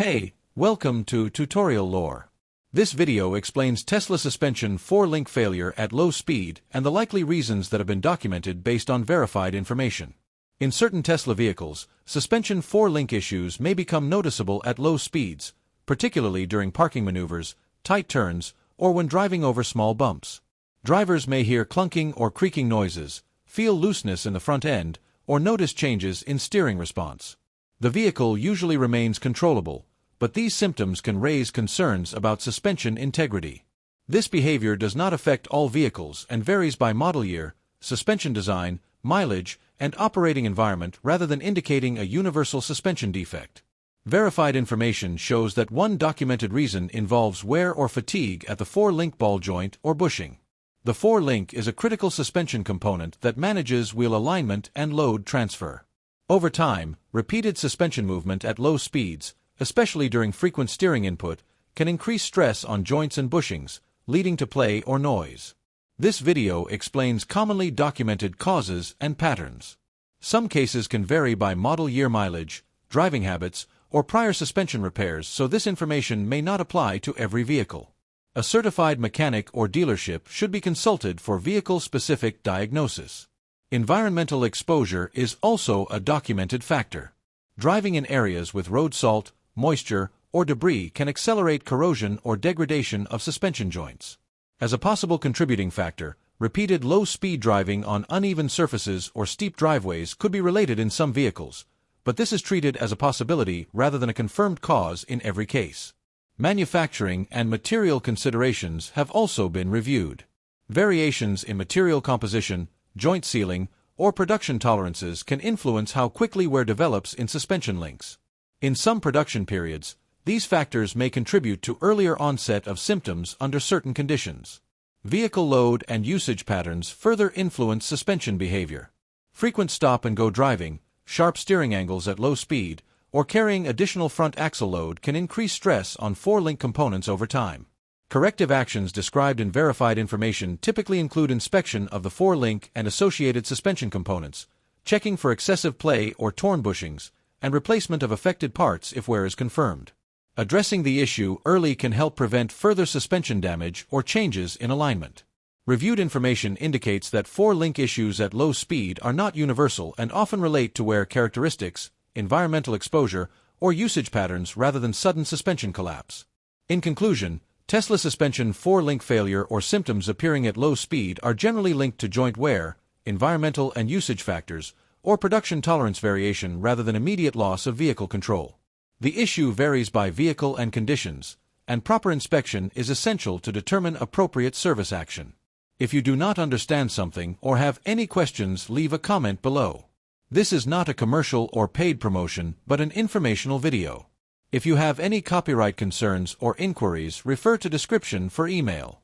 Hey, welcome to Tutorial Lore. This video explains Tesla suspension Fore-link failure at low speed and the likely reasons that have been documented based on verified information. In certain Tesla vehicles, suspension Fore-link issues may become noticeable at low speeds, particularly during parking maneuvers, tight turns, or when driving over small bumps. Drivers may hear clunking or creaking noises, feel looseness in the front end, or notice changes in steering response. The vehicle usually remains controllable, but these symptoms can raise concerns about suspension integrity. This behavior does not affect all vehicles and varies by model year, suspension design, mileage, and operating environment rather than indicating a universal suspension defect. Verified information shows that one documented reason involves wear or fatigue at the fore-link ball joint or bushing. The fore-link is a critical suspension component that manages wheel alignment and load transfer. Over time, repeated suspension movement at low speeds, especially during frequent steering input, can increase stress on joints and bushings, leading to play or noise. This video explains commonly documented causes and patterns. Some cases can vary by model year mileage, driving habits, or prior suspension repairs, so this information may not apply to every vehicle. A certified mechanic or dealership should be consulted for vehicle-specific diagnosis. Environmental exposure is also a documented factor. Driving in areas with road salt, moisture, or debris can accelerate corrosion or degradation of suspension joints. As a possible contributing factor, repeated low-speed driving on uneven surfaces or steep driveways could be related in some vehicles, but this is treated as a possibility rather than a confirmed cause in every case. Manufacturing and material considerations have also been reviewed. Variations in material composition, joint sealing, or production tolerances can influence how quickly wear develops in suspension links. In some production periods, these factors may contribute to earlier onset of symptoms under certain conditions. Vehicle load and usage patterns further influence suspension behavior. Frequent stop-and-go driving, sharp steering angles at low speed, or carrying additional front axle load can increase stress on fore-link components over time. Corrective actions described in verified information typically include inspection of the fore-link and associated suspension components, checking for excessive play or torn bushings, and replacement of affected parts if wear is confirmed. Addressing the issue early can help prevent further suspension damage or changes in alignment. Reviewed information indicates that fore-link issues at low speed are not universal and often relate to wear characteristics, environmental exposure, or usage patterns rather than sudden suspension collapse. In conclusion, Tesla suspension fore-link failure or symptoms appearing at low speed are generally linked to joint wear, environmental and usage factors, or production tolerance variation rather than immediate loss of vehicle control. The issue varies by vehicle and conditions, and proper inspection is essential to determine appropriate service action. If you do not understand something or have any questions, leave a comment below. This is not a commercial or paid promotion, but an informational video. If you have any copyright concerns or inquiries, refer to description for email.